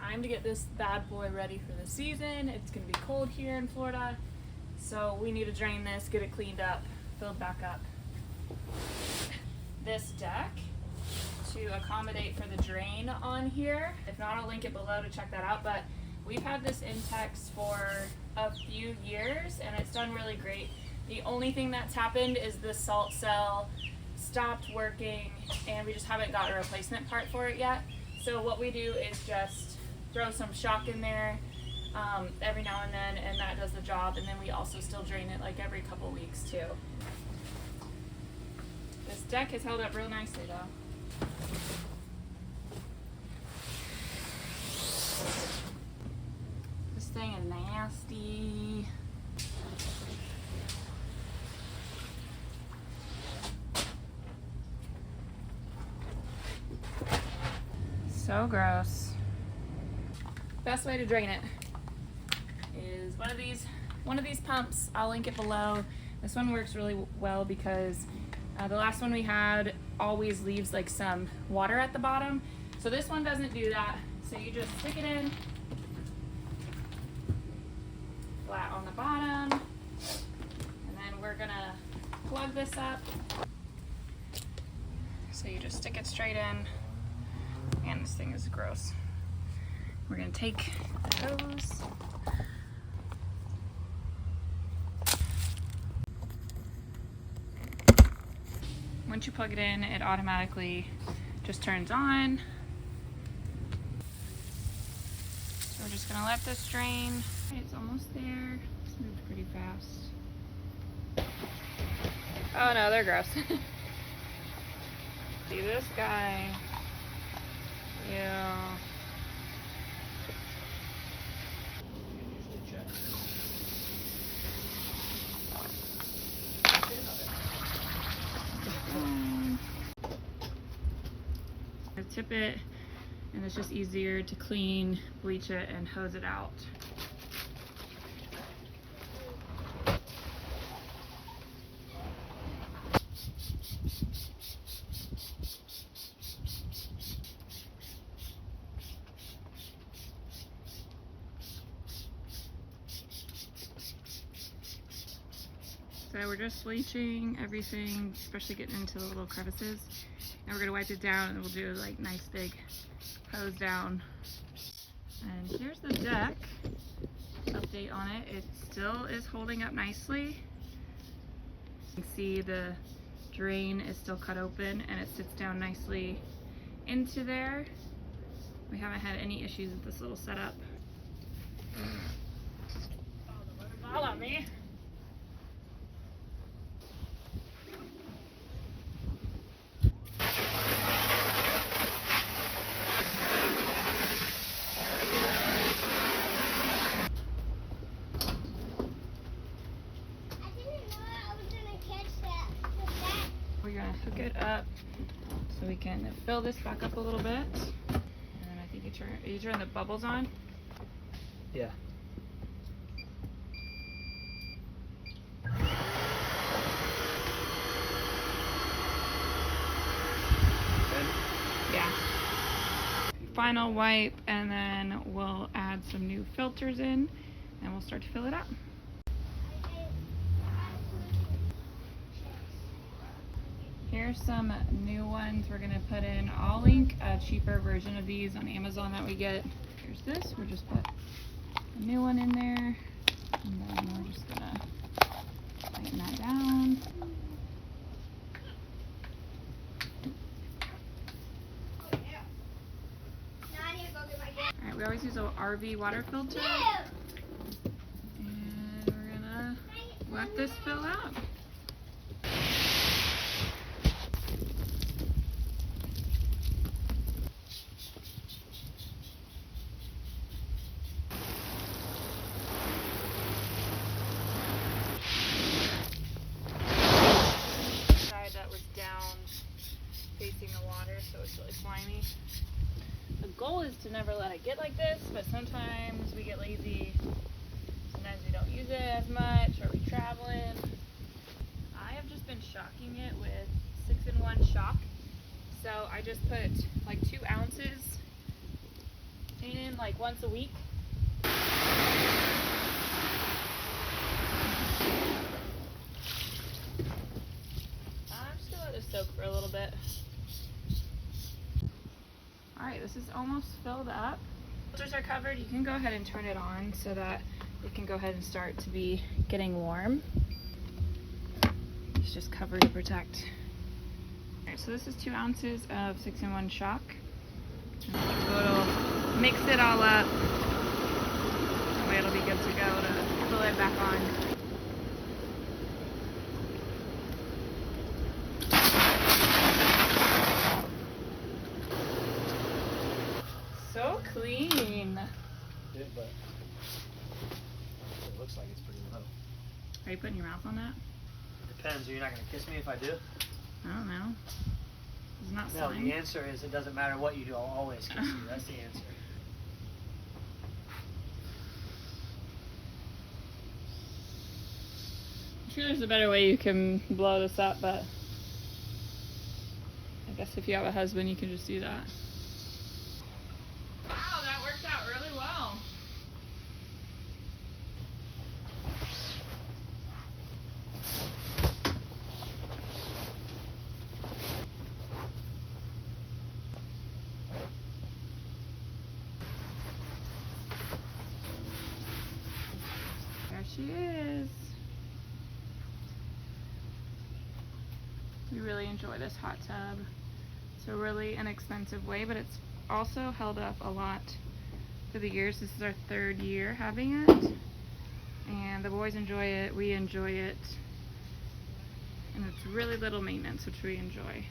time to get this bad boy ready for the season. It's gonna be cold here in Florida, so we need to drain this, get it cleaned up, filled back up. This deck, to accommodate for the drain on here, if not, I'll link it below to check that out, but we've had this Intex for a few years and it's done really great. The only thing that's happened is the salt cell stopped working and we just haven't got a replacement part for it yet. So what we do is just throw some shock in there every now and then, and that does the job. And then we also still drain it like every couple weeks too. This deck has held up real nicely though. This thing is nasty. So gross. Best way to drain it is one of these pumps. I'll link it below. This one works really well because the last one we had always leaves like some water at the bottom. So this one doesn't do that. So you just stick it in flat on the bottom, and then we're gonna plug this up. So you just stick it straight in. And this thing is gross. We're gonna take the hose. Once you plug it in, it automatically just turns on. So we're just gonna let this drain. It's almost there. It's moved pretty fast. Oh no, they're gross. See this guy. Yeah. I tip it, and it's just easier to clean, bleach it, and hose it out. So we're just bleaching everything, especially getting into the little crevices. And we're gonna wipe it down and we'll do like nice big hose down. And here's the deck. Update on it. It still is holding up nicely. You can see the drain is still cut open and it sits down nicely into there. We haven't had any issues with this little setup. Oh, the water's all on me. We're gonna hook it up so we can fill this back up a little bit. And then I think you turn the bubbles on. Yeah. Good? Yeah. Final wipe, and then we'll add some new filters in and we'll start to fill it up. Here's some new ones we're gonna put in. I'll link a cheaper version of these on Amazon that we get. Here's this, we'll just put a new one in there. And then we're just gonna tighten that down. Alright, we always use a RV water filter. And we're gonna let this fill out. That was down facing the water, so it's really slimy. The goal is to never let it get like this, but sometimes we get lazy. Sometimes we don't use it as much, or we're traveling. I have just been shocking it with 6-in-1 shock. So I just put like 2 ounces in, like once a week. I'm just gonna let this soak for a little bit. Alright, this is almost filled up. Filters are covered. You can go ahead and turn it on so that it can go ahead and start to be getting warm. It's just covered to protect. Alright, so this is 2 ounces of 6-in-1 shock. It'll mix it all up. That way it'll be good to go to put the lid back on. So clean. Yeah, but it looks like it's pretty low. Are you putting your mouth on that? Depends. You're not gonna kiss me if I do? I don't know. It's not No, slime. the answer is it doesn't matter what you do. I'll always kiss you. That's the answer. I'm sure there's a better way you can blow this up, but I guess if you have a husband, you can just do that. Wow, that worked out really well. There she is. We really enjoy this hot tub. It's a really inexpensive way, but it's also held up a lot through the years. This is our 3rd year having it, and the boys enjoy it, we enjoy it, and it's really little maintenance, which we enjoy.